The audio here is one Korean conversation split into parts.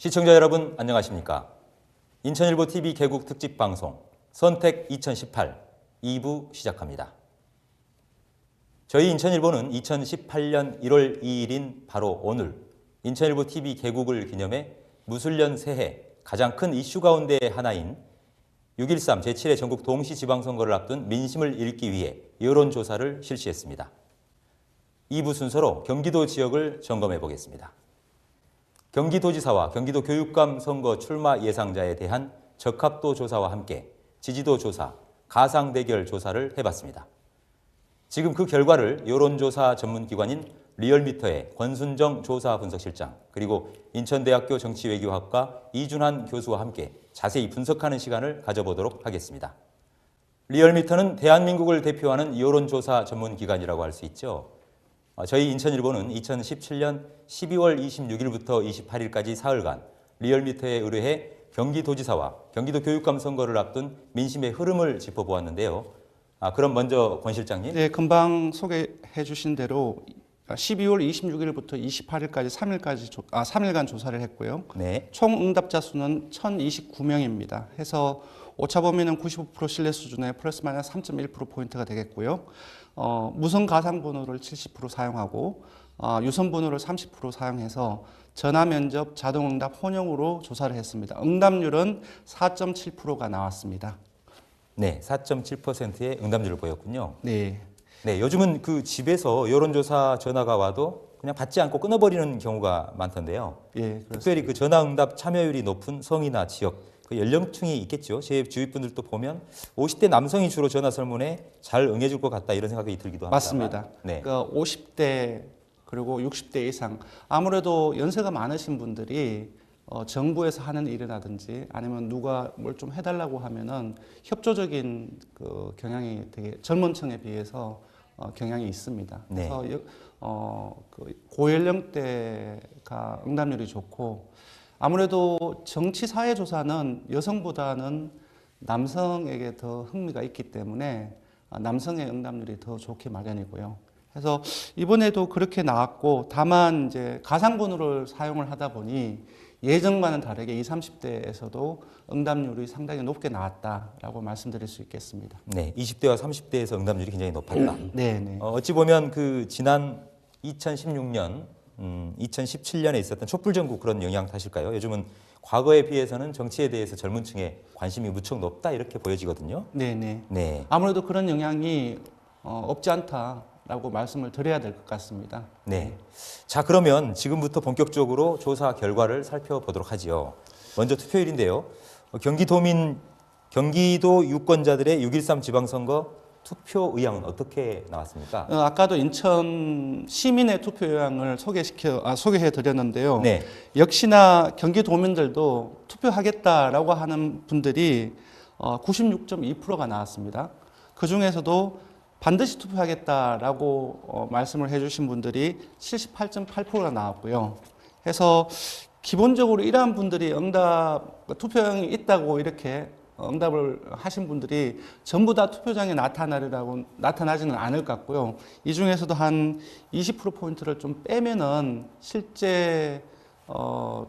시청자 여러분 안녕하십니까? 인천일보 TV 개국 특집 방송 선택 2018 2부 시작합니다. 저희 인천일보는 2018년 1월 2일인 바로 오늘 인천일보 TV 개국을 기념해 무술년 새해 가장 큰 이슈 가운데 하나인 6.13 제7회 전국 동시지방선거를 앞둔 민심을 읽기 위해 여론조사를 실시했습니다. 2부 순서로 경기도 지역을 점검해 보겠습니다. 경기도지사와 경기도 교육감 선거 출마 예상자에 대한 적합도 조사와 함께 지지도 조사, 가상 대결 조사를 해봤습니다. 지금 그 결과를 여론조사 전문기관인 리얼미터의 권순정 조사분석실장 그리고 인천대학교 정치외교학과 이준환 교수와 함께 자세히 분석하는 시간을 가져보도록 하겠습니다. 리얼미터는 대한민국을 대표하는 여론조사 전문기관이라고 할 수 있죠. 저희 인천일보는 2017년 12월 26일부터 28일까지 사흘간 리얼미터에 의뢰해 경기도지사와 경기도 교육감 선거를 앞둔 민심의 흐름을 짚어보았는데요. 그럼 먼저 권 실장님. 네, 금방 소개해 주신 대로 12월 26일부터 28일까지 3일간 조사를 했고요. 네. 총 응답자 수는 1,029명입니다. 해서 오차 범위는 95% 신뢰 수준의 플러스 마이너스 3.1%포인트가 되겠고요. 무선 가상 번호를 70% 사용하고 유선 번호를 30% 사용해서 전화 면접, 자동 응답 혼용으로 조사를 했습니다. 응답률은 4.7%가 나왔습니다. 네, 4.7%의 응답률을 보였군요. 네. 네, 요즘은 그 집에서 여론조사 전화가 와도 그냥 받지 않고 끊어버리는 경우가 많던데요. 예, 그렇습니다. 특별히 그 전화응답 참여율이 높은 성이나 지역, 그 연령층이 있겠죠. 제 주위 분들도 보면 50대 남성이 주로 전화 설문에 잘 응해줄 것 같다 이런 생각이 들기도 합니다. 맞습니다. 네. 그러니까 50대 그리고 60대 이상 아무래도 연세가 많으신 분들이 정부에서 하는 일이라든지 아니면 누가 뭘 좀 해달라고 하면은 협조적인 그 경향이 되게 젊은 층에 비해서 경향이 있습니다. 네. 그래서 그 고연령대가 응답률이 좋고 아무래도 정치 사회 조사는 여성보다는 남성에게 더 흥미가 있기 때문에 남성의 응답률이 더 좋게 마련이고요. 그래서 이번에도 그렇게 나왔고 다만 이제 가상번호를 사용을 하다 보니 예전과는 다르게 20, 30대에서도 응답률이 상당히 높게 나왔다라고 말씀드릴 수 있겠습니다. 네, 20대와 30대에서 응답률이 굉장히 높았다. 네, 네. 어찌 보면 그 지난 2016년, 2017년에 있었던 촛불전국 그런 영향 탓일까요? 요즘은 과거에 비해서는 정치에 대해서 젊은 층의 관심이 무척 높다 이렇게 보여지거든요. 네, 네. 네. 아무래도 그런 영향이 없지 않다라고 말씀을 드려야 될 것 같습니다. 네. 자, 그러면 지금부터 본격적으로 조사 결과를 살펴보도록 하지요. 먼저 투표율인데요. 경기도 유권자들의 6.13 지방선거 투표 의향은 어떻게 나왔습니까? 아까도 인천 시민의 투표 요양을 소개해 드렸는데요. 네. 역시나 경기도민들도 투표하겠다라고 하는 분들이 96.2%가 나왔습니다. 그 중에서도 반드시 투표하겠다라고 말씀을 해주신 분들이 78.8%가 나왔고요. 해서 기본적으로 이러한 분들이 투표용이 있다고 이렇게 응답을 하신 분들이 전부 다 투표장에 나타나지는 않을 것 같고요. 이 중에서도 한 20%포인트를 좀 빼면은 실제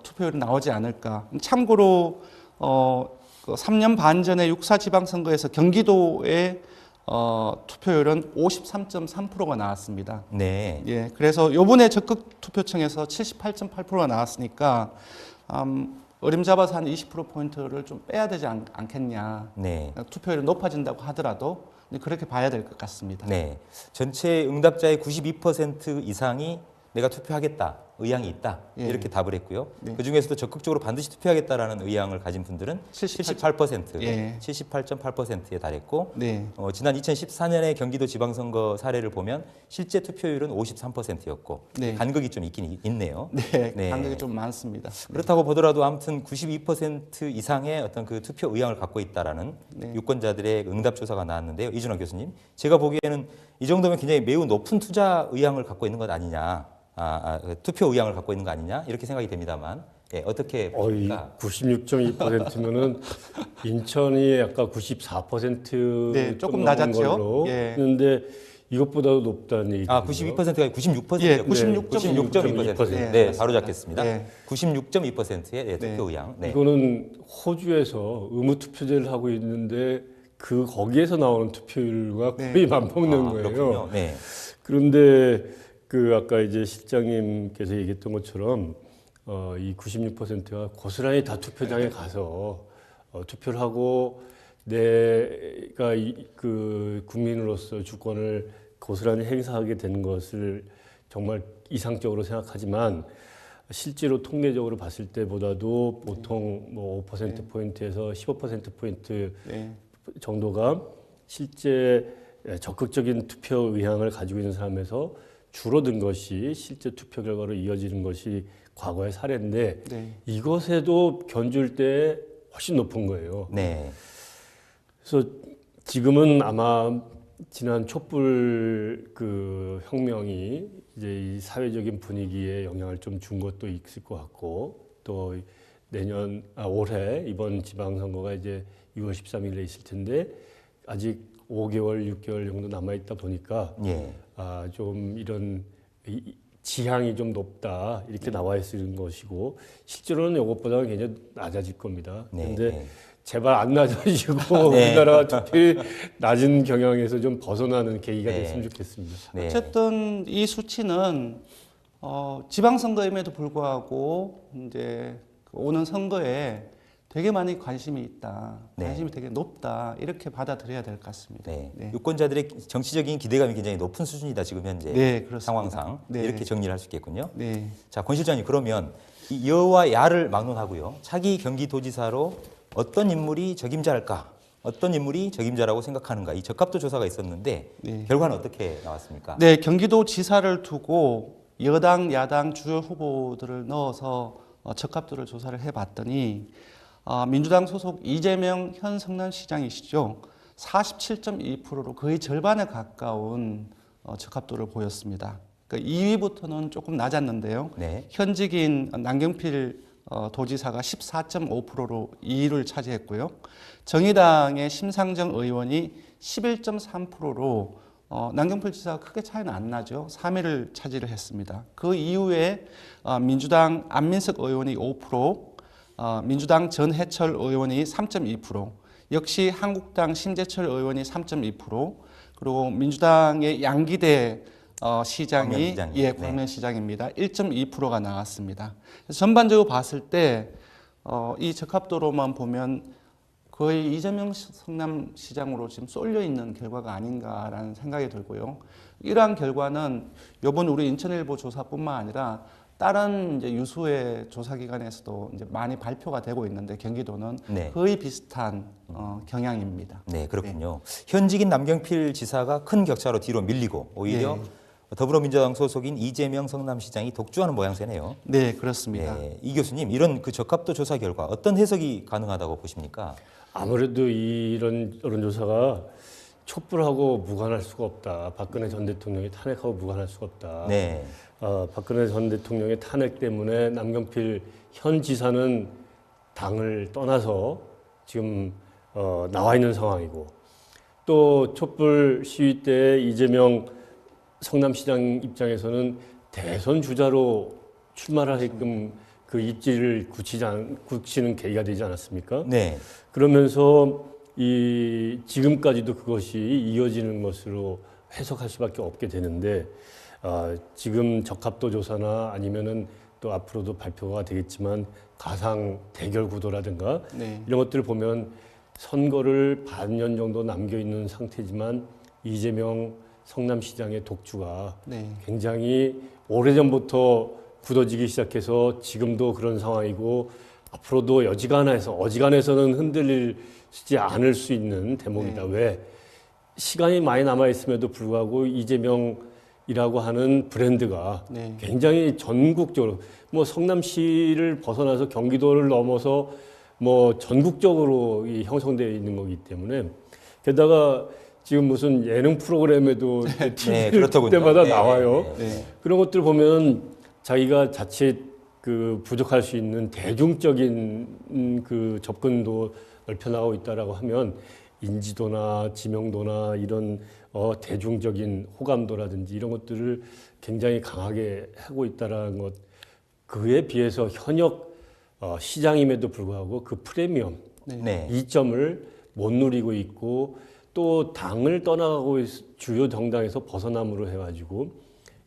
투표율이 나오지 않을까. 참고로 3년 반 전에 6.4 지방선거에서 경기도의 투표율은 53.3%가 나왔습니다. 네. 예, 그래서 요번에 적극 투표층에서 78.8%가 나왔으니까 어림잡아서 한 20%포인트를 좀 빼야 되지 않겠냐. 네. 투표율이 높아진다고 하더라도 그렇게 봐야 될 것 같습니다. 네. 전체 응답자의 92% 이상이 내가 투표하겠다, 의향이 있다 예. 이렇게 답을 했고요. 네. 그중에서도 적극적으로 반드시 투표하겠다라는 의향을 가진 분들은 78%, 예. 78.8%에 달했고 네. 지난 2014년의 경기도 지방선거 사례를 보면 실제 투표율은 53%였고 네. 간극이 좀 있긴 있네요. 네, 네. 간격이 좀 많습니다. 그렇다고 보더라도 아무튼 92% 이상의 어떤 그 투표 의향을 갖고 있다라는 네. 유권자들의 응답 조사가 나왔는데요. 이준환 교수님, 제가 보기에는 이 정도면 굉장히 매우 높은 투자 의향을 갖고 있는 것 아니냐, 투표 의향을 갖고 있는 거 아니냐 이렇게 생각이 됩니다만 예, 어떻게 보십니까? 96.2%면은 인천이 아까 94% 네, 조금 낮았죠. 걸로 예. 했는데 이것보다도 높다는 얘기죠. 아, 92%가 96%요. 예, 96.2%. 네, 네, 맞습니다. 바로 잡겠습니다. 네. 96.2%의 네. 투표 의향. 네. 이거는 호주에서 의무 투표제를 하고 있는데 그 거기에서 나오는 투표율과 네. 거의 맞먹는 아, 거예요. 그렇군요. 네. 그런데 그 아까 이제 실장님께서 얘기했던 것처럼 이 96%가 고스란히 다 투표장에 가서 투표를 하고 내가 그 국민으로서 주권을 고스란히 행사하게 된 것을 정말 이상적으로 생각하지만 실제로 통계적으로 봤을 때보다도 보통 뭐 5%포인트에서 15%포인트 네. 정도가 실제 적극적인 투표 의향을 가지고 있는 사람에서 줄어든 것이 실제 투표 결과로 이어지는 것이 과거의 사례인데 네. 이것에도 견줄 때 훨씬 높은 거예요. 네. 그래서 지금은 아마 지난 촛불 그 혁명이 이제 이 사회적인 분위기에 영향을 좀 준 것도 있을 것 같고 또 올해 이번 지방선거가 이제 6월 13일에 있을 텐데 아직 5개월, 6개월 정도 남아 있다 보니까 예. 좀 이런 지향이 좀 높다 이렇게 나와 있는 것이고 실제로는 이것보다는 굉장히 낮아질 겁니다. 네. 그런데 네. 제발 안 낮아지고 네. 우리나라 투표율 낮은 경향에서 좀 벗어나는 계기가 네. 됐으면 좋겠습니다. 네. 어쨌든 이 수치는 지방선거임에도 불구하고 이제 오는 선거에 되게 많이 관심이 있다, 네. 관심이 되게 높다 이렇게 받아들여야 될 것 같습니다. 네. 네. 유권자들의 정치적인 기대감이 굉장히 높은 수준이다 지금 현재 네, 그렇습니다. 상황상 네. 이렇게 정리를 할 수 있겠군요. 네. 자, 권 실장님 그러면 이 여와 야를 막론하고요. 차기 경기도지사로 어떤 인물이 적임자일까? 어떤 인물이 적임자라고 생각하는가? 이 적합도 조사가 있었는데 네. 결과는 어떻게 나왔습니까? 네, 경기도 지사를 두고 여당, 야당 주요 후보들을 넣어서 적합도를 조사를 해봤더니 민주당 소속 이재명 현 성남시장이시죠. 47.2%로 거의 절반에 가까운 적합도를 보였습니다. 그러니까 2위부터는 조금 낮았는데요. 네. 현직인 남경필 도지사가 14.5%로 2위를 차지했고요. 정의당의 심상정 의원이 11.3%로 남경필 지사가 크게 차이는 안 나죠. 3위를 차지를 했습니다. 그 이후에 민주당 안민석 의원이 5%, 민주당 전해철 의원이 3.2%, 역시 한국당 심재철 의원이 3.2%, 그리고 민주당의 양기대 시장이 광명시장이요. 예, 광명시장입니다. 1.2%가 나왔습니다. 그래서 전반적으로 봤을 때 이 적합도로만 보면 거의 이재명 성남시장으로 지금 쏠려 있는 결과가 아닌가라는 생각이 들고요. 이러한 결과는 이번 우리 인천일보 조사뿐만 아니라 다른 이제 유수의 조사기관에서도 이제 많이 발표가 되고 있는데 경기도는 네. 거의 비슷한 경향입니다. 네, 그렇군요. 현직인 남경필 지사가 큰 격차로 뒤로 밀리고 오히려 네. 더불어민주당 소속인 이재명 성남시장이 독주하는 모양새네요. 네, 그렇습니다. 네, 이 교수님 이런 그 적합도 조사 결과 어떤 해석이 가능하다고 보십니까? 아무래도 이런 여론조사가 촛불하고 무관할 수가 없다. 박근혜 전 대통령이 탄핵하고 무관할 수가 없다. 네, 박근혜 전 대통령의 탄핵 때문에 남경필 현 지사는 당을 떠나서 지금 나와 있는 상황이고 또 촛불 시위 때 이재명 성남시장 입장에서는 대선 주자로 출마를 하게끔 그 입지를 굳히는 계기가 되지 않았습니까? 네, 그러면서 지금까지도 그것이 이어지는 것으로 해석할 수밖에 없게 되는데 지금 적합도 조사나 아니면은 또 앞으로도 발표가 되겠지만 가상 대결 구도라든가 네. 이런 것들을 보면 선거를 반년 정도 남겨 있는 상태지만 이재명 성남시장의 독주가 네. 굉장히 오래전부터 굳어지기 시작해서 지금도 그런 상황이고 앞으로도 어지간해서는 흔들리지 않을 수 있는 대목이다. 네. 왜? 시간이 많이 남아 있음에도 불구하고 이재명이라고 하는 브랜드가 네. 굉장히 전국적으로 뭐 성남시를 벗어나서 경기도를 넘어서 뭐 전국적으로 형성되어 있는 거기 때문에 게다가 지금 무슨 예능 프로그램에도 TV 그렇더군요. 때마다 네, 나와요. 네, 네. 그런 것들 보면 자기가 자칫 그 부족할 수 있는 대중적인 그 접근도 넓혀나가고 있다라고 하면 인지도나 지명도나 이런 대중적인 호감도라든지 이런 것들을 굉장히 강하게 하고 있다라는 것, 그에 비해서 현역 시장임에도 불구하고 그 프리미엄 네. 이점을 못 누리고 있고, 또 당을 떠나가고 주요 정당에서 벗어남으로 해가지고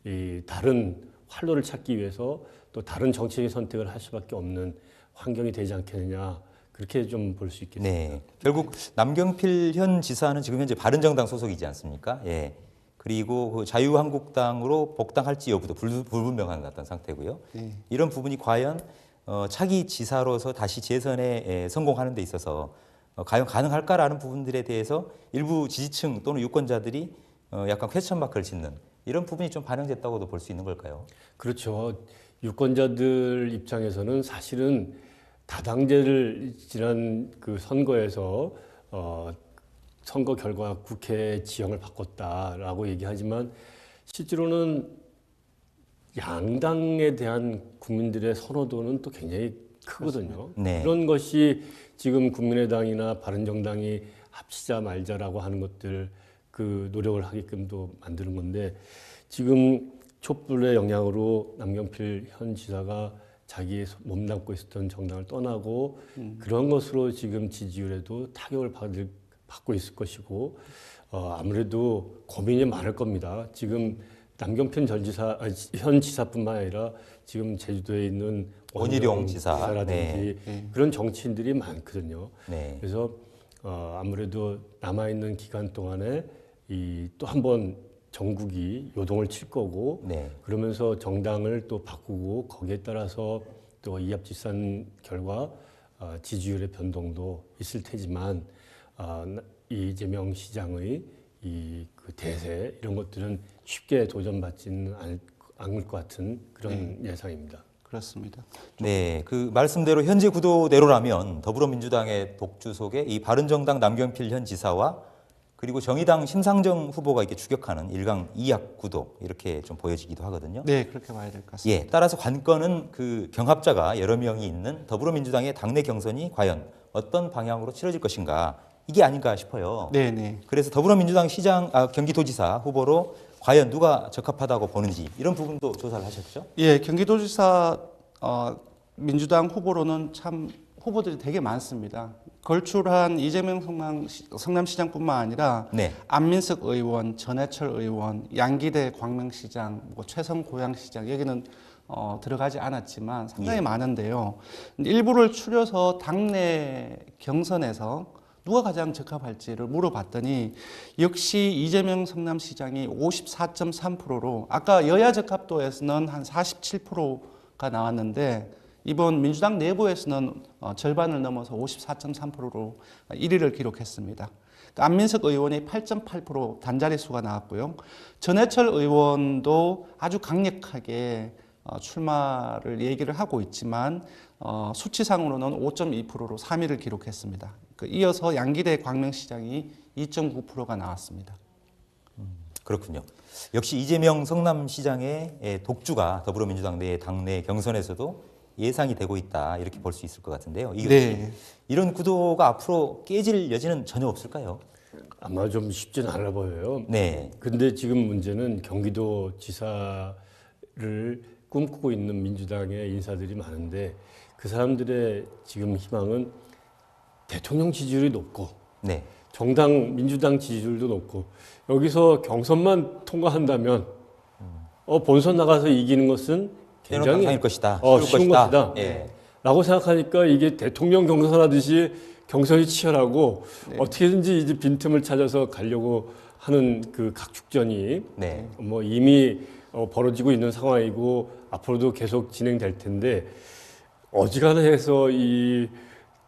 이 다른 활로를 찾기 위해서 또 다른 정치적인 선택을 할 수밖에 없는 환경이 되지 않겠느냐, 그렇게 좀 볼 수 있겠습니다. 네. 결국 남경필 현 지사는 지금 현재 바른정당 소속이지 않습니까? 예. 그리고 그 자유한국당으로 복당할지 여부도 불분명한 같은 상태고요. 이런 부분이 과연 차기 지사로서 다시 재선에 성공하는 데 있어서 과연 가능할까라는 부분들에 대해서 일부 지지층 또는 유권자들이 약간 퀘스천 마크를 짓는 이런 부분이 좀 반영됐다고도 볼 수 있는 걸까요? 그렇죠. 유권자들 입장에서는 사실은 다당제를 지난 그 선거에서 선거 결과 국회 지형을 바꿨다라고 얘기하지만 실제로는 양당에 대한 국민들의 선호도는 또 굉장히 크거든요. 네. 그런 것이 지금 국민의당이나 바른정당이 합치자 말자라고 하는 것들, 그 노력을 하게끔도 만드는 건데, 지금 촛불의 영향으로 남경필 현 지사가 자기의 몸담고 있었던 정당을 떠나고 그런 것으로 지금 지지율에도 타격을 받고 있을 것이고, 아무래도 고민이 많을 겁니다. 지금 남경필 현 지사뿐만 아니라 지금 제주도에 있는 원희룡 지사라든지 그런 정치인들이 많거든요. 네. 그래서 아무래도 남아 있는 기간 동안에 이 또 한 번 전국이 요동을 칠 거고, 네. 그러면서 정당을 또 바꾸고 거기에 따라서 또 이합집산 결과 지지율의 변동도 있을 테지만, 이재명 시장의 그 대세 이런 것들은 쉽게 도전받지는 않을 것 같은 그런 예상입니다. 그렇습니다. 네, 그 말씀대로 현재 구도대로라면 더불어민주당의 독주 속에 이 바른정당 남경필 현 지사와 그리고 정의당 심상정 후보가 이렇게 추격하는 1강 2약 구도 이렇게 좀 보여지기도 하거든요. 네, 그렇게 봐야 될 것 같습니다. 예, 따라서 관건은 그 경합자가 여러 명이 있는 더불어민주당의 당내 경선이 과연 어떤 방향으로 치러질 것인가, 이게 아닌가 싶어요. 네, 네. 그래서 더불어민주당 경기도지사 후보로 과연 누가 적합하다고 보는지 이런 부분도 조사를 하셨죠? 예, 경기도지사 민주당 후보로는 참 후보들이 되게 많습니다. 걸출한 이재명 성남시장뿐만 아니라 네. 안민석 의원, 전해철 의원, 양기대 광명시장, 최성 고양시장, 여기는 들어가지 않았지만 상당히 많은데요. 일부를 추려서 당내 경선에서 누가 가장 적합할지를 물어봤더니 역시 이재명 성남시장이 54.3%로, 아까 여야 적합도에서는 한 47%가 나왔는데 이번 민주당 내부에서는 절반을 넘어서 54.3%로 1위를 기록했습니다. 안민석 의원이 8.8% 단자리 수가 나왔고요. 전해철 의원도 아주 강력하게 출마를 얘기를 하고 있지만 수치상으로는 5.2%로 3위를 기록했습니다. 이어서 양기대 광명시장이 2.9%가 나왔습니다. 그렇군요. 역시 이재명 성남시장의 독주가 더불어민주당 내 당내 경선에서도 예상이 되고 있다, 이렇게 볼 수 있을 것 같은데요. 네. 이런 구도가 앞으로 깨질 여지는 전혀 없을까요? 아마 좀 쉽지는 않아 보여요. 네. 근데 지금 문제는 경기도 지사를 꿈꾸고 있는 민주당의 인사들이 많은데 그 사람들의 지금 희망은 대통령 지지율이 높고 네. 정당 민주당 지지율도 높고, 여기서 경선만 통과한다면 본선 나가서 이기는 것은 굉장히 일 것이다. 쉬운 것이다. 예. 라고 생각하니까 이게 대통령 경선하듯이 경선이 치열하고 어떻게든지 이제 빈틈을 찾아서 가려고 하는 그 각축전이 네. 뭐 이미 벌어지고 있는 상황이고 앞으로도 계속 진행될 텐데, 어지간해서 이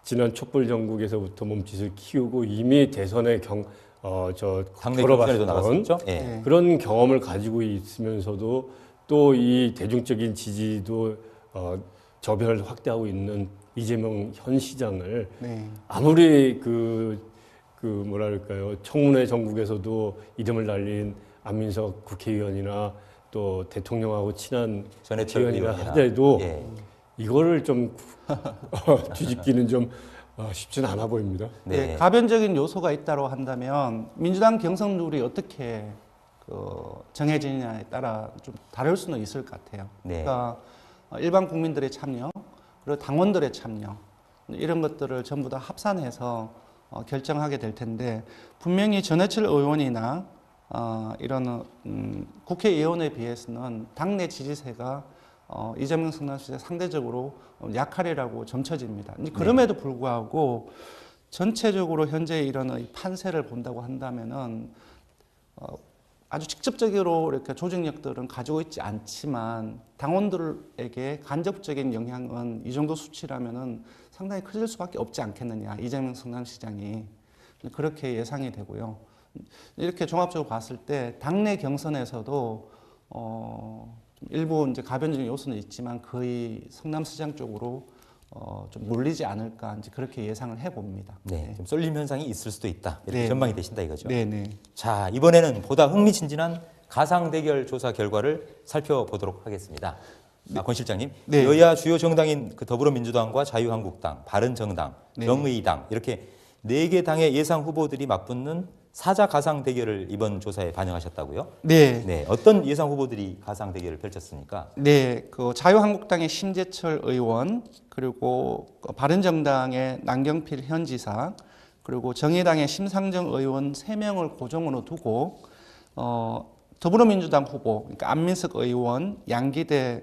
지난 촛불 정국에서부터 몸짓을 키우고 이미 대선에 당내 경선에도 나갔었죠. 예. 그런 경험을 가지고 있으면서도 또 이 대중적인 지지도 저변을 확대하고 있는 이재명 현 시장을 아무리 뭐랄까요, 청문회 전국에서도 이름을 날린 안민석 국회의원이나 또 대통령하고 친한 전해철 의원이나 의원이나. 하더라도 예. 이거를 좀 뒤집기는 좀 쉽지는 않아 보입니다. 네. 예, 가변적인 요소가 있다고 한다면 민주당 경선 룰이 어떻게 정해지느냐에 따라 좀 다를 수는 있을 것 같아요. 네. 그러니까 일반 국민들의 참여, 그리고 당원들의 참여 이런 것들을 전부 다 합산해서 결정하게 될 텐데 분명히 전해철 의원이나 이런 국회의원에 비해서는 당내 지지세가 이재명 성남시장 상대적으로 약하리라고 점쳐집니다. 그럼에도 불구하고 전체적으로 현재 이런 판세를 본다고 한다면은 아주 직접적으로 이렇게 조직력들은 가지고 있지 않지만 당원들에게 간접적인 영향은 이 정도 수치라면은 상당히 커질 수밖에 없지 않겠느냐, 이재명 성남시장이 그렇게 예상이 되고요. 이렇게 종합적으로 봤을 때 당내 경선에서도 일부 이제 가변적인 요소는 있지만 거의 성남시장 쪽으로 좀 몰리지 않을까 이제 그렇게 예상을 해봅니다. 네. 좀 쏠림 현상이 있을 수도 있다. 이렇게 네. 전망이 되신다 이거죠. 네네. 자, 이번에는 보다 흥미진진한 가상 대결 조사 결과를 살펴보도록 하겠습니다. 권 실장님, 네. 여야 주요 정당인 그 더불어민주당과 자유한국당, 바른정당, 네. 정의당 이렇게 4개 당의 예상 후보들이 맞붙는 사자 가상 대결을 이번 조사에 반영하셨다고요? 네. 네, 어떤 예상 후보들이 가상 대결을 펼쳤습니까? 네, 그 자유한국당의 심재철 의원, 그리고 바른정당의 남경필 현 지사, 그리고 정의당의 심상정 의원 3명을 고정으로 두고 더불어민주당 후보, 그러니까 안민석 의원, 양기대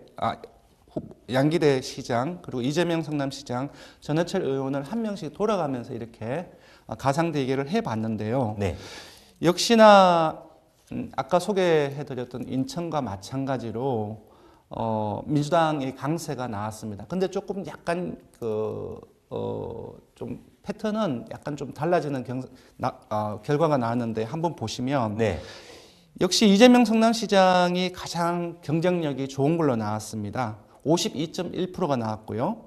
시장, 그리고 이재명 성남시장, 전해철 의원을 한 명씩 돌아가면서 이렇게 가상 대결을 해봤는데요. 네. 역시나 아까 소개해드렸던 인천과 마찬가지로 민주당의 강세가 나왔습니다. 근데 조금 약간 좀 패턴은 약간 좀 달라지는 결과가 나왔는데 한번 보시면 네. 역시 이재명 성남시장이 가장 경쟁력이 좋은 걸로 나왔습니다. 52.1%가 나왔고요.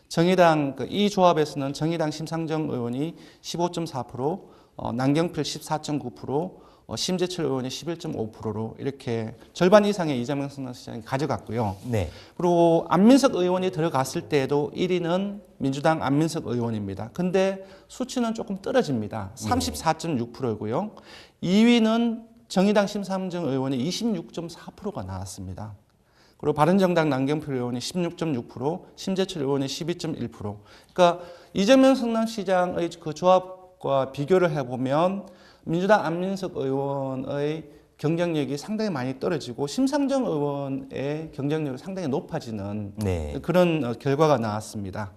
정의당 이 조합에서는 정의당 심상정 의원이 15.4%, 남경필 14.9%, 심재철 의원이 11.5%로 이렇게 절반 이상의 이재명 성남시장이 가져갔고요. 네. 그리고 안민석 의원이 들어갔을 때에도 1위는 민주당 안민석 의원입니다. 근데 수치는 조금 떨어집니다. 34.6%고요. 2위는 정의당 심상정 의원이 26.4%가 나왔습니다. 그리고 바른정당 남경필 의원이 16.6%, 심재철 의원이 12.1%. 그러니까 이재명 성남시장의 그 조합과 비교를 해보면 민주당 안민석 의원의 경쟁력이 상당히 많이 떨어지고 심상정 의원의 경쟁력이 상당히 높아지는 네. 그런 결과가 나왔습니다.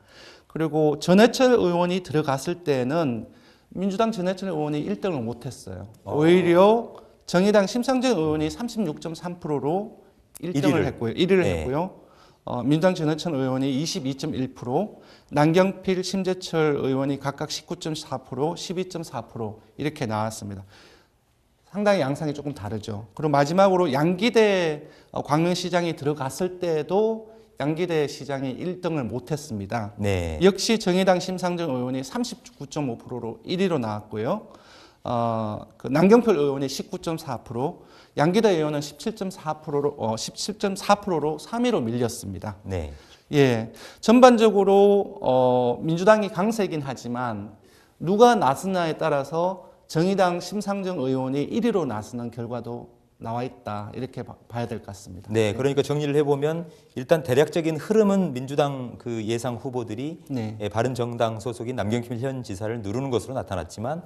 그리고 전해철 의원이 들어갔을 때는 민주당 전해철 의원이 1등을 못했어요. 오히려 정의당 심상정 의원이 36.3%로 1등을 했고요. 1위를 네. 했고요. 민주당 전해철 의원이 22.1%, 남경필, 심재철 의원이 각각 19.4%, 12.4% 이렇게 나왔습니다. 상당히 양상이 조금 다르죠. 그리고 마지막으로 양기대 광명시장이 들어갔을 때도 양기대 시장이 1등을 못했습니다. 네. 역시 정의당 심상정 의원이 39.5%로 1위로 나왔고요. 남경필 의원이 19.4%, 양기대 의원은 17.4%로 3위로 밀렸습니다. 네. 예, 전반적으로 민주당이 강세이긴 하지만 누가 나서냐에 따라서 정의당 심상정 의원이 1위로 나서는 결과도 나와 있다 이렇게 봐야 될 것 같습니다. 네, 그러니까 정리를 해보면 일단 대략적인 흐름은 민주당 그 예상 후보들이 네. 바른정당 소속인 남경필 현 지사를 누르는 것으로 나타났지만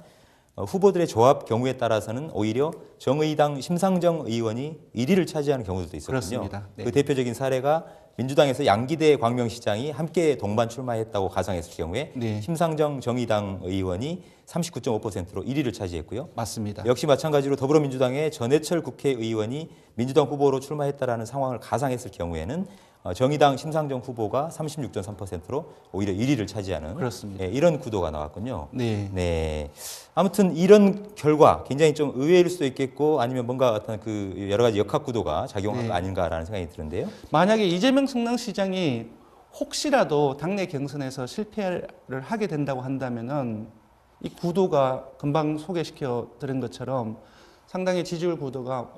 후보들의 조합 경우에 따라서는 오히려 정의당 심상정 의원이 1위를 차지하는 경우도 있었군요. 그렇습니다. 네. 그 대표적인 사례가 민주당에서 양기대 광명시장이 함께 동반 출마했다고 가상했을 경우에 네. 심상정 정의당 의원이 39.5%로 1위를 차지했고요. 맞습니다. 역시 마찬가지로 더불어민주당의 전해철 국회의원이 민주당 후보로 출마했다라는 상황을 가상했을 경우에는 정의당 심상정 후보가 36.3%로 오히려 1위를 차지하는 그렇습니다. 이런 구도가 나왔군요. 네. 네. 아무튼 이런 결과 굉장히 좀 의외일 수도 있겠고 아니면 뭔가 어떤 그 여러 가지 역학 구도가 작용한 네. 거 아닌가라는 생각이 드는데요. 만약에 이재명 성남시장이 혹시라도 당내 경선에서 실패를 하게 된다고 한다면은 이 구도가 금방 소개시켜 드린 것처럼 상당히 지지율 구도가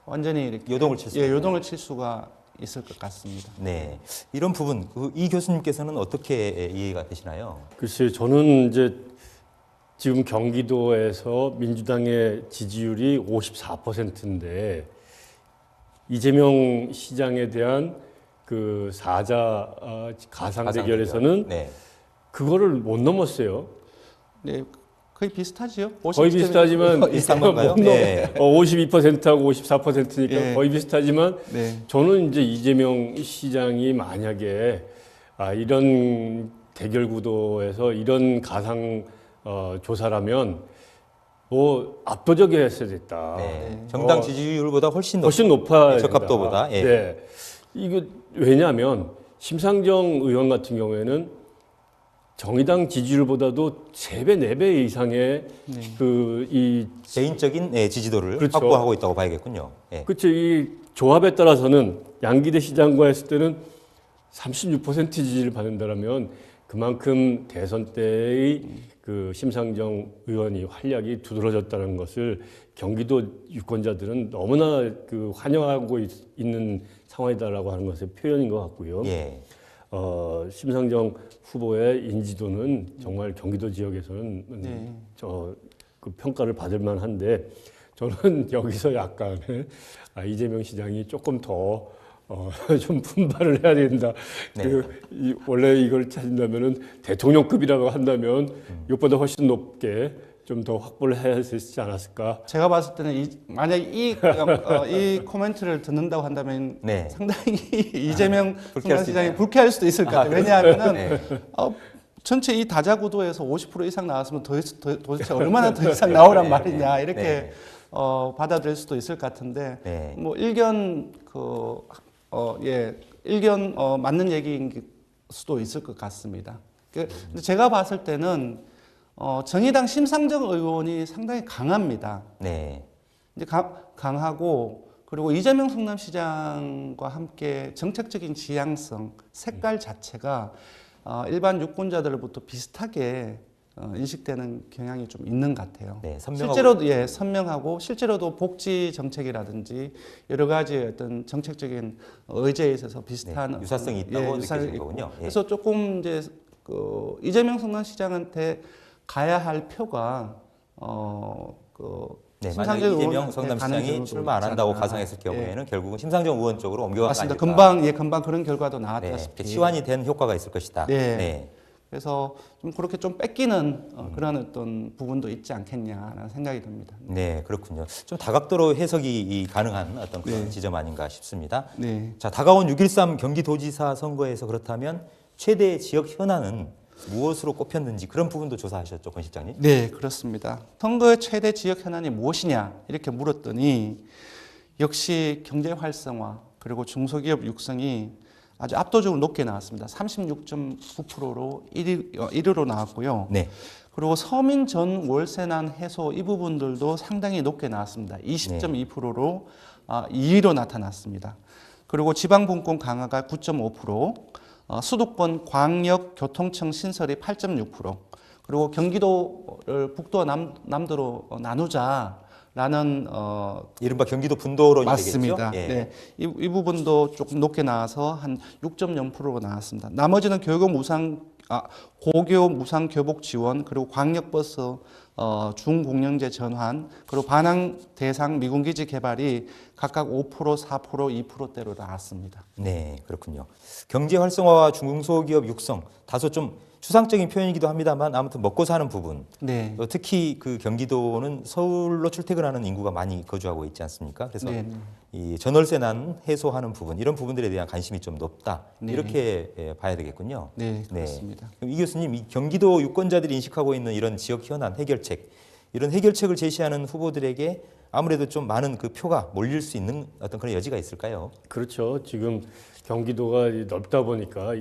완전히 이렇게 요동을 칠 수 예, 요동을 칠 수가 있을 것 같습니다. 네, 이런 부분 이 교수님께서는 어떻게 이해가 되시나요? 글쎄요, 저는 이제 지금 경기도에서 민주당의 지지율이 54%인데 이재명 시장에 대한 그 사자 가상 대결에서는 네. 그거를 못 넘었어요. 네, 거의 비슷하지요. 거의 비슷하지만 비슷한 건가요? 못 넘- 네. 52%하고 54%니까 예. 거의 비슷하지만 네, 저는 이제 이재명 시장이 만약에 이런 대결 구도에서 이런 가상 조사라면 뭐 압도적이었어야 됐다. 네. 정당 지지율보다 훨씬 훨씬 높아. 적합도보다. 예. 네. 이거 왜냐하면 심상정 의원 같은 경우에는 정의당 지지율보다도 3배, 4배 이상의 그이 개인적인 지지도를 그렇죠. 확보하고 있다고 봐야겠군요. 예. 그렇죠. 이 조합에 따라서는 양기대 시장과 했을 때는 36% 지지를 받는다라면 그만큼 대선 때의 그 심상정 의원이 활약이 두드러졌다는 것을 경기도 유권자들은 너무나 그 환영하고 있는 상황이다라고 하는 것의 표현인 것 같고요. 예. 심상정 후보의 인지도는 정말 경기도 지역에서는 네. 그 평가를 받을 만한데 저는 여기서 약간 이재명 시장이 조금 더 좀 분발을 해야 된다. 네. 원래 이걸 찾는다면은 대통령급이라고 한다면 이것보다 훨씬 높게 좀 더 확보를 해야 되지 않았을까. 제가 봤을 때는 만약 이 코멘트를 듣는다고 한다면 네. 상당히 이재명 불쾌할 수 시장이 있나요? 불쾌할 수도 있을 것 같아요. 왜냐하면은 네. 전체 이 다자구도에서 50% 이상 나왔으면 도대체 얼마나 더 이상 나오란 네, 말이냐 이렇게 네. 받아들일 수도 있을 것 같은데 네. 뭐 일견 일견 맞는 얘기인 수도 있을 것 같습니다. 근데 제가 봤을 때는 정의당 심상정 의원이 상당히 강합니다. 네. 이제 강하고 그리고 이재명 성남시장과 함께 정책적인 지향성, 색깔 자체가 일반 유권자들로부터 비슷하게 인식되는 경향이 좀 있는 것 같아요. 네, 선명하고. 실제로도 선명하고 실제로도 복지 정책이라든지 여러 가지 어떤 정책적인 의제에 있어서 비슷한 네, 유사성이 있다고 느끼시는 거군요. 예. 그래서 조금 이제 이재명 성남시장한테 가야 할 표가 네, 심상정 만약 이재명 의원한테 가는 성남시장이 경우도 출마 안 있지 한다고 않나. 가상했을 예. 경우에는 결국은 심상정 의원 쪽으로 옮겨간 거 맞습니다. 아닐까. 금방 그런 결과도 네, 나왔다시피 치환이 된 효과가 있을 것이다. 네. 네. 그래서 좀 그렇게 좀 뺏기는 그런 어떤 부분도 있지 않겠냐라는 생각이 듭니다. 네, 그렇군요. 좀 다각도로 해석이 가능한 어떤 그런 네. 지점 아닌가 싶습니다. 네. 자, 다가온 6.13 경기도지사 선거에서 그렇다면 최대 지역 현안은 무엇으로 꼽혔는지 그런 부분도 조사하셨죠, 권 실장님? 네, 그렇습니다. 선거의 최대 지역 현안이 무엇이냐 이렇게 물었더니 역시 경제 활성화 그리고 중소기업 육성이 아주 압도적으로 높게 나왔습니다. 36.9%로 1위로 나왔고요. 네. 그리고 서민 전 월세난 해소 이 부분들도 상당히 높게 나왔습니다. 20.2%로 2위로 나타났습니다. 그리고 지방분권 강화가 9.5%, 수도권 광역교통청 신설이 8.6%, 그리고 경기도를 북도와 남도로 나누자라는 이른바 경기도 분도론이 맞습니다. 되겠죠? 예. 네, 이 부분도 조금 높게 나와서 한 6.0%가 나왔습니다. 나머지는 고교 무상 교복 지원, 그리고 광역버스 중공영제 전환, 그리고 반항 대상 미군기지 개발이 각각 5%, 4%, 2%대로 나왔습니다. 네, 그렇군요. 경제 활성화와 중소기업 육성, 다소 좀 추상적인 표현이기도 합니다만 아무튼 먹고 사는 부분. 네. 특히 그 경기도는 서울로 출퇴근하는 인구가 많이 거주하고 있지 않습니까? 그래서 네. 이 전월세난 해소하는 부분, 이런 부분들에 대한 관심이 좀 높다. 네. 이렇게 봐야 되겠군요. 네, 그렇습니다. 그럼 이 교수님, 이 경기도 유권자들이 인식하고 있는 이런 지역 현안 해결책, 이런 해결책을 제시하는 후보들에게 아무래도 좀 많은 그 표가 몰릴 수 있는 어떤 그런 여지가 있을까요? 그렇죠. 지금 경기도가 넓다 보니까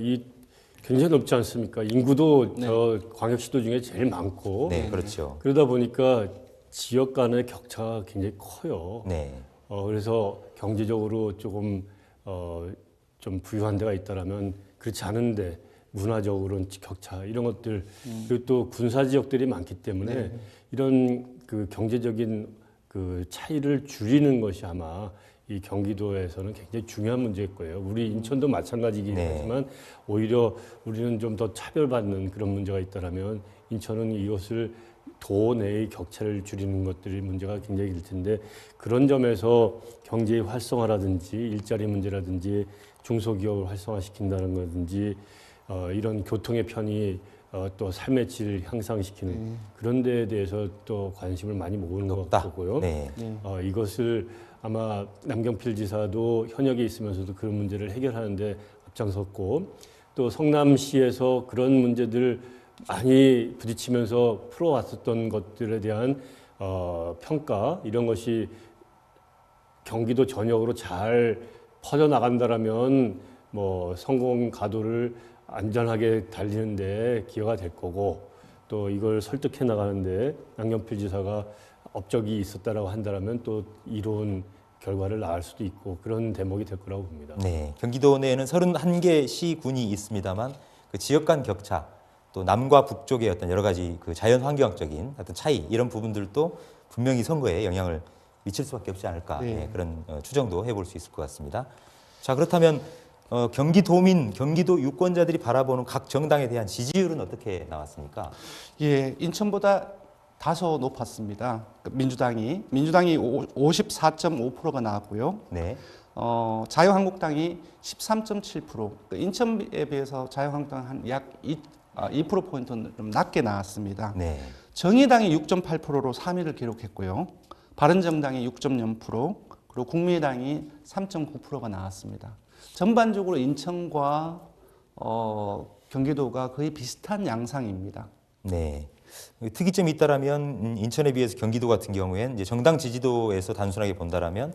굉장히 넓지 않습니까? 인구도 저 광역시도 중에 제일 많고 네, 그렇죠. 그러다 보니까 지역 간의 격차가 굉장히 커요. 네, 그래서 경제적으로 조금 좀 부유한 데가 있다라면 그렇지 않은데 문화적으로는 격차 이런 것들 그리고 또 군사 지역들이 많기 때문에 이런 그 경제적인 그 차이를 줄이는 것이 아마 이 경기도에서는 굉장히 중요한 문제일 거예요. 우리 인천도 마찬가지긴 네. 하지만 오히려 우리는 좀 더 차별받는 그런 문제가 있다라면 인천은 이것을 도 내의 격차를 줄이는 것들이 문제가 굉장히 될 텐데 그런 점에서 경제의 활성화라든지 일자리 문제라든지 중소기업을 활성화시킨다는 거든지 이런 교통의 편의 또 삶의 질을 향상시키는 그런 데에 대해서 또 관심을 많이 모으는 것 높다. 같고요. 네. 이것을 아마 남경필 지사도 현역에 있으면서도 그런 문제를 해결하는데 앞장섰고 또 성남시에서 그런 문제들을 많이 부딪히면서 풀어왔었던 것들에 대한 평가 이런 것이 경기도 전역으로 잘 퍼져나간다라면 뭐 성공 가도를 안전하게 달리는데 기여가 될 거고 또 이걸 설득해 나가는데 남경필 지사가 업적이 있었다라고 한다면 또 이로운 결과를 낳을 수도 있고 그런 대목이 될 거라고 봅니다. 네, 경기도 내에는 31개 시군이 있습니다만 그 지역 간 격차 또 남과 북쪽의 어떤 여러 가지 그 자연 환경적인 어떤 차이 이런 부분들도 분명히 선거에 영향을 미칠 수밖에 없지 않을까 네, 그런 추정도 해볼 수 있을 것 같습니다. 자 그렇다면 경기도민, 경기도 유권자들이 바라보는 각 정당에 대한 지지율은 어떻게 나왔습니까? 예, 인천보다 다소 높았습니다. 민주당이 54.5%가 나왔고요. 네, 자유한국당이 13.7%. 인천에 비해서 자유한국당 한 약 2%포인트는 좀 낮게 나왔습니다. 네, 정의당이 6.8%로 3위를 기록했고요. 바른정당이 6.0%, 그리고 국민의당이 3.9%가 나왔습니다. 전반적으로 인천과 경기도가 거의 비슷한 양상입니다. 네. 특이점이 있다라면 인천에 비해서 경기도 같은 경우에는 이제 정당 지지도에서 단순하게 본다라면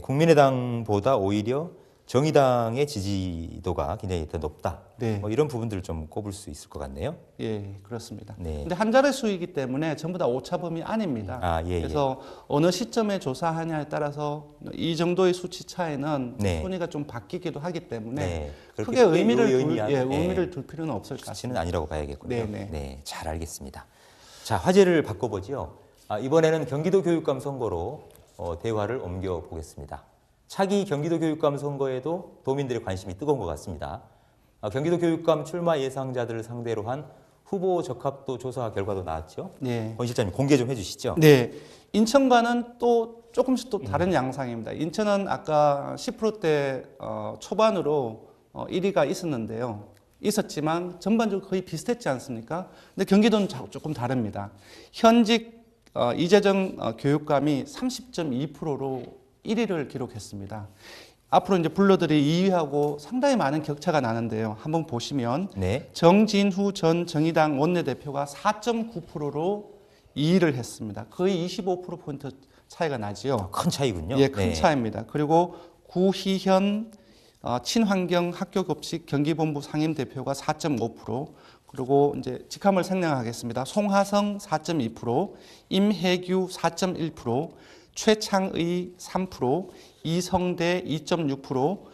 국민의당보다 오히려 정의당의 지지도가 굉장히 더 높다. 네. 뭐 이런 부분들을 좀 꼽을 수 있을 것 같네요. 예, 그렇습니다. 네. 근데 한 자릿수이기 때문에 전부 다 오차범위 안입니다. 예, 그래서 어느 시점에 조사하냐에 따라서 이 정도의 수치 차이는 네. 순위가 좀 바뀌기도 하기 때문에 네. 크게 의미를 의미한 둘 필요는 없을 것 같습니다. 수치는 아니라고 봐야겠군요. 네, 네. 네, 잘 알겠습니다. 자, 화제를 바꿔보죠. 이번에는 경기도 교육감 선거로 대화를 옮겨 보겠습니다. 차기 경기도 교육감 선거에도 도민들의 관심이 뜨거운 것 같습니다. 경기도 교육감 출마 예상자들을 상대로 한 후보 적합도 조사 결과도 나왔죠. 네. 권 실장님 공개 좀 해주시죠. 네. 인천과는 또 조금씩 또 다른 양상입니다. 인천은 아까 10%대 초반으로 1위가 있었는데요. 있었지만 전반적으로 거의 비슷했지 않습니까? 근데 경기도는 조금 다릅니다. 현직 이재정 교육감이 30.2%로 1위를 기록했습니다. 앞으로 이제 불러드릴 2위하고 상당히 많은 격차가 나는데요. 한번 보시면 네. 정진후 전 정의당 원내대표가 4.9%로 2위를 했습니다. 거의 25%포인트 차이가 나지요. 큰 차이군요. 예, 큰 네. 차이입니다. 그리고 구희현 친환경 학교급식 경기본부 상임대표가 4.5%, 그리고 이제 직함을 생략하겠습니다. 송하성 4.2%, 임혜규 4.1%, 최창의 3%, 이성대 2.6%,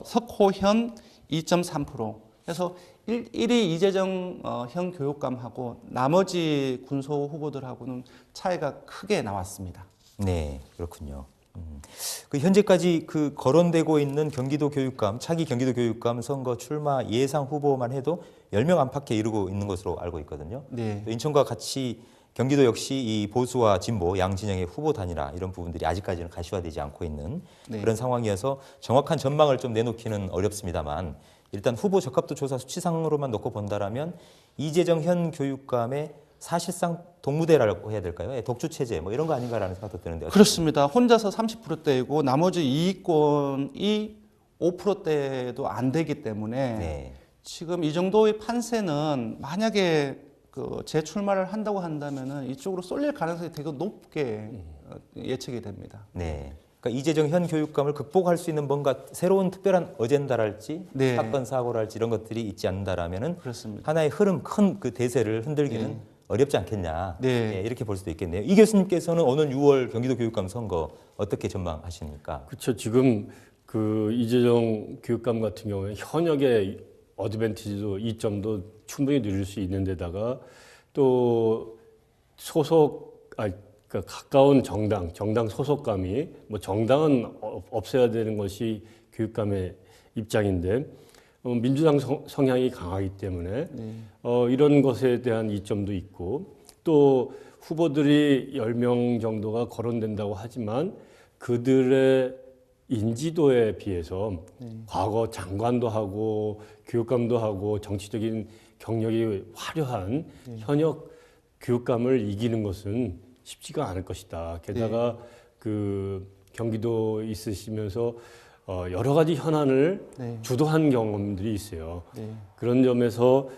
석호현 2.3%. 그래서 1위 이재정 현 교육감하고 나머지 군소 후보들하고는 차이가 크게 나왔습니다. 네, 그렇군요. 그 현재까지 그 거론되고 있는 경기도 교육감, 차기 경기도 교육감 선거 출마 예상 후보만 해도 10명 안팎에 이르고 있는 것으로 알고 있거든요. 네. 또 인천과 같이 경기도 역시 이 보수와 진보 양 진영의 후보 단일화 이런 부분들이 아직까지는 가시화되지 않고 있는 네. 그런 상황이어서 정확한 전망을 좀 내놓기는 어렵습니다만 일단 후보 적합도 조사 수치상으로만 놓고 본다라면 이재정 현 교육감의 사실상 동무대라고 해야 될까요? 독주 체제 뭐 이런 거 아닌가라는 생각도 드는데 그렇습니다. 혼자서 30%대이고 나머지 이익권이 5%대도 안 되기 때문에 네. 지금 이 정도의 판세는 만약에 그 재출마를 한다고 한다면은 이쪽으로 쏠릴 가능성이 되게 높게 예측이 됩니다. 네. 그러니까 이재정 현 교육감을 극복할 수 있는 뭔가 새로운 특별한 어젠다랄지 네. 사건 사고랄지 이런 것들이 있지 않는다라면은 그렇습니다. 하나의 흐름 큰 그 대세를 흔들기는 네. 어렵지 않겠냐. 네. 예, 이렇게 볼 수도 있겠네요. 이 교수님께서는 오는 6월 경기도 교육감 선거 어떻게 전망하십니까? 그렇죠. 지금 그 이재정 교육감 같은 경우에 현역의 어드밴티지도 이점도 충분히 누릴 수 있는 데다가 또 그러니까 가까운 정당 소속감이 뭐 정당은 없애야 되는 것이 교육감의 입장인데 민주당 성향이 강하기 때문에 이런 것에 대한 이점도 있고 또 후보들이 10명 정도가 거론된다고 하지만 그들의 인지도에 비해서 과거 장관도 하고 교육감도 하고 정치적인 경력이 화려한 현역 교육감을 이기는 것은 쉽지가 않을 것이다. 게다가 그 경기도 있으시면서 여러 가지 현안을 주도한 경험들이 있어요. 그런 점에서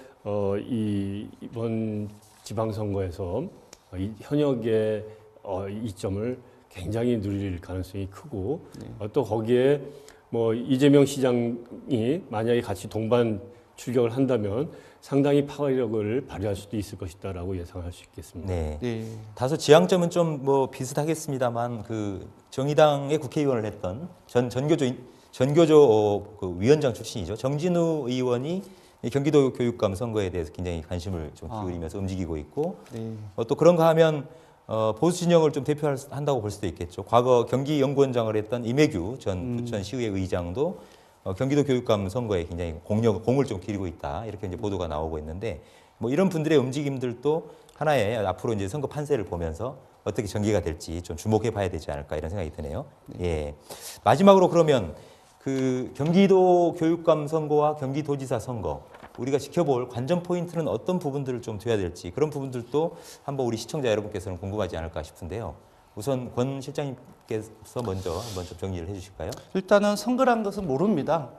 이번 지방선거에서 이 현역의 이점을 굉장히 누릴 가능성이 크고 또 거기에 뭐 이재명 시장이 만약에 같이 동반 출격을 한다면 상당히 파괴력을 발휘할 수도 있을 것이다라고 예상할 수 있겠습니다. 네. 네. 다소 지향점은 좀 뭐 비슷하겠습니다만 그 정의당의 국회의원을 했던 전교조 그 위원장 출신이죠. 정진우 의원이 이 경기도 교육감 선거에 대해서 굉장히 관심을 좀 기울이면서 움직이고 있고 또 그런가 하면 보수 진영을 좀 대표한다고 볼 수도 있겠죠. 과거 경기연구원장을 했던 이매규 전 부천시의회 의장도 경기도 교육감 선거에 굉장히 공을 좀 기울이고 있다. 이렇게 이제 보도가 나오고 있는데 뭐 이런 분들의 움직임들도 하나의 앞으로 이제 선거 판세를 보면서 어떻게 전개가 될지 좀 주목해 봐야 되지 않을까 이런 생각이 드네요. 예. 마지막으로 그러면 그 경기도 교육감 선거와 경기도지사 선거 우리가 지켜볼 관전 포인트는 어떤 부분들을 좀 둬야 될지 그런 부분들도 한번 우리 시청자 여러분께서는 궁금하지 않을까 싶은데요. 우선 권 실장님께서 먼저 한번 좀 정리를 해주실까요? 일단은 선거란 것은 모릅니다.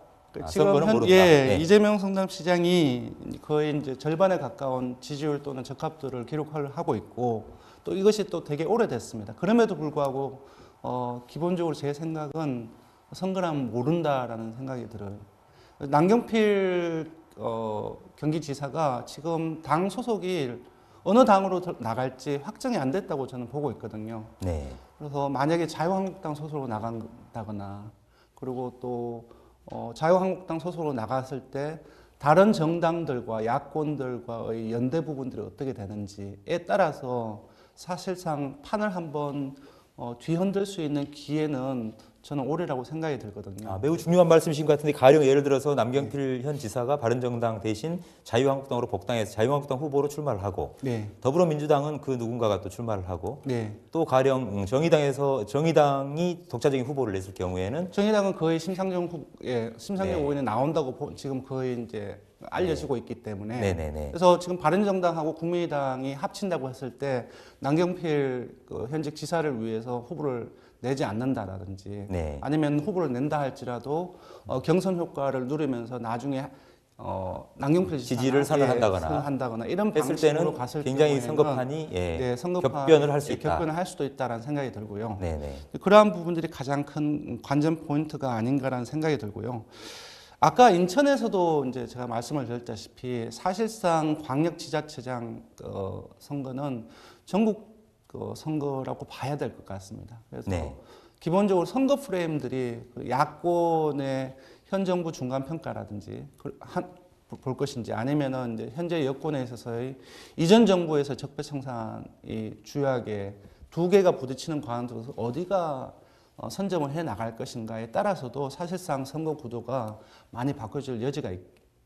선거는 모른다. 예, 네. 이재명 성남시장이 거의 이제 절반에 가까운 지지율 또는 적합도를 기록하고 있고 또 이것이 또 되게 오래됐습니다. 그럼에도 불구하고 기본적으로 제 생각은 선거란 모른다라는 생각이 들어요. 남경필 경기지사가 지금 당 소속이 어느 당으로 나갈지 확정이 안 됐다고 저는 보고 있거든요. 네. 그래서 만약에 자유한국당 소속으로 나간다거나 그리고 또 자유한국당 소속으로 나갔을 때 다른 정당들과 야권들과의 연대 부분들이 어떻게 되는지에 따라서 사실상 판을 한번 뒤흔들 수 있는 기회는 저는 올해라고 생각이 들거든요. 매우 중요한 말씀이신 것 같은데 가령 예를 들어서 남경필 현 지사가 바른정당 대신 자유한국당으로 복당해서 자유한국당 후보로 출마를 하고 더불어민주당은 그 누군가가 또 출마를 하고 또 가령 정의당이 독자적인 후보를 냈을 경우에는 정의당은 거의 심상정 의원이 나온다고 지금 거의 이제 알려지고 있기 때문에 그래서 지금 바른정당하고 국민의당이 합친다고 했을 때 남경필 현직 지사를 위해서 후보를 내지 않는다라든지 아니면 후보를 낸다 할지라도 경선 효과를 누리면서 나중에 남경필 지지를 선언한다거나 이런 방식으로 갔을 굉장히 경우에는 선거판이 격변을 할 수 있다. 격변을 할 수도 있다라는 생각이 들고요. 그러한 부분들이 가장 큰 관전 포인트가 아닌가라는 생각이 들고요. 아까 인천에서도 이제 제가 말씀을 드렸다시피 사실상 광역지자체장 선거는 전국 선거라고 봐야 될 것 같습니다. 그래서 기본적으로 선거 프레임들이 야권의 현 정부 중간 평가라든지 볼 것인지 아니면은 이제 현재 여권에 있어서의 이전 정부에서 적폐청산이 주요하게 두 개가 부딪히는 과정에서 어디가 선점을 해 나갈 것인가에 따라서도 사실상 선거 구도가 많이 바꿔질 여지가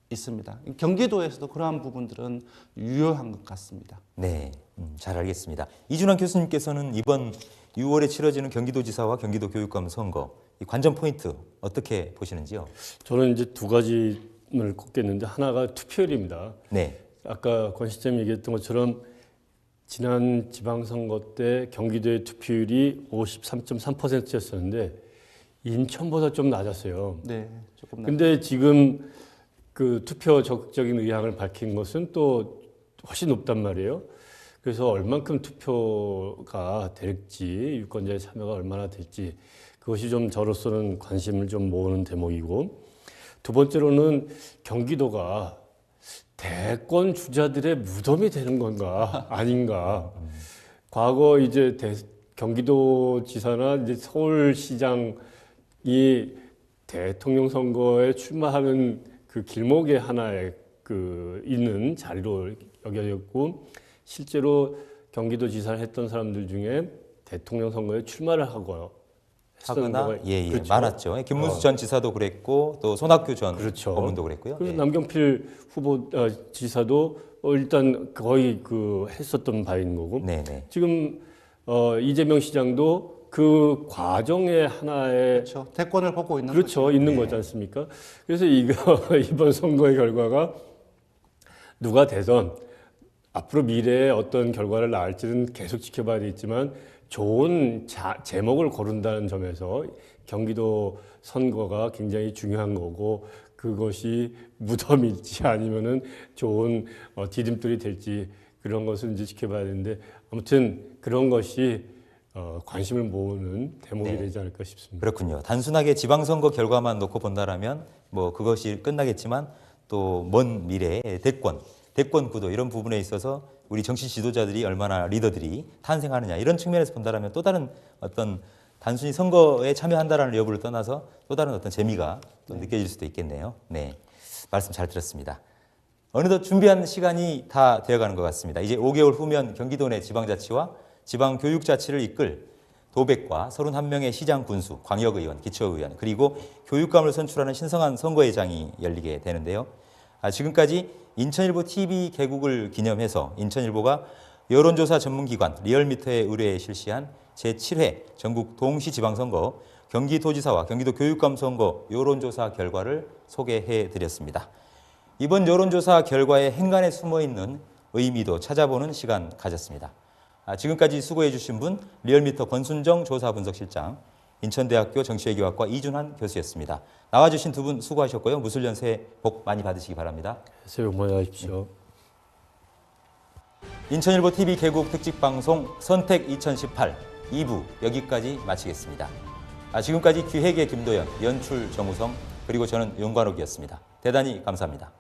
있습니다. 경기도에서도 그러한 부분들은 유효한 것 같습니다. 네, 잘 알겠습니다. 이준환 교수님께서는 이번 6월에 치러지는 경기도지사와 경기도 교육감 선거 이 관전 포인트 어떻게 보시는지요? 저는 이제 두 가지를 꼽겠는데 하나가 투표율입니다. 아까 권 실장님 얘기했던 것처럼 지난 지방선거 때 경기도의 투표율이 53.3%였었는데 인천보다 좀 낮았어요. 조금 근데 지금 그 투표 적극적인 의향을 밝힌 것은 또 훨씬 높단 말이에요. 그래서 얼만큼 투표가 될지 유권자의 참여가 얼마나 될지 그것이 좀 저로서는 관심을 좀 모으는 대목이고 두 번째로는 경기도가 대권 주자들의 무덤이 되는 건가 아닌가. 과거 이제 경기도지사나 이제 서울시장이 대통령 선거에 출마하는 그 길목에 하나에 있는 자리로 여겨졌고 실제로 경기도지사를 했던 사람들 중에 대통령 선거에 출마를 하고 하거나 예, 그렇죠. 많았죠. 김문수 전 지사도 그랬고 또 손학규 전 그렇죠. 고문도 그랬고요. 그래서 예. 남경필 후보 지사도 일단 거의 그 했었던 바인 거고 네네. 지금 이재명 시장도 그 과정의 하나의 그렇죠. 대권을 보고 있는 그렇죠 있는 거지 않습니까? 그래서 이번 선거의 결과가 누가 되든 앞으로 미래에 어떤 결과를 낳을지는 계속 지켜봐야 되겠지만 좋은 제목을 고른다는 점에서 경기도 선거가 굉장히 중요한 거고 그것이 무덤일지 아니면은 좋은 디딤돌이 될지 그런 것을 이제 지켜봐야 되는데 아무튼 그런 것이 관심을 모으는 대목이 네. 되지 않을까 싶습니다. 그렇군요. 단순하게 지방선거 결과만 놓고 본다라면 뭐 그것이 끝나겠지만 또 먼 미래의 대권 구도 이런 부분에 있어서 우리 정치 지도자들이 얼마나 리더들이 탄생하느냐 이런 측면에서 본다라면 또 다른 어떤 단순히 선거에 참여한다라는 여부를 떠나서 또 다른 어떤 재미가 또 느껴질 수도 있겠네요. 네, 말씀 잘 들었습니다. 어느덧 준비한 시간이 다 되어가는 것 같습니다. 이제 5개월 후면 경기도 내 지방자치와 지방교육자치를 이끌 도백과 31명의 시장 군수, 광역의원, 기초의원 그리고 교육감을 선출하는 신성한 선거회장이 열리게 되는데요. 지금까지 인천일보 TV 개국을 기념해서 인천일보가 여론조사 전문기관 리얼미터의 의뢰에 실시한 제7회 전국 동시지방선거 경기도지사와 경기도 교육감 선거 여론조사 결과를 소개해 드렸습니다. 이번 여론조사 결과의 행간에 숨어있는 의미도 찾아보는 시간 가졌습니다. 지금까지 수고해 주신 분 리얼미터 권순정 조사분석실장, 인천대학교 정치외교학과 이준환 교수였습니다. 나와주신 두 분 수고하셨고요. 무술년 새해 복 많이 받으시기 바랍니다. 새해 복 많이 하십시오. 인천일보 TV 개국 특집 방송 선택 2018 2부 여기까지 마치겠습니다. 지금까지 기획의 김도연, 연출 정우성, 그리고 저는 윤관옥이었습니다. 대단히 감사합니다.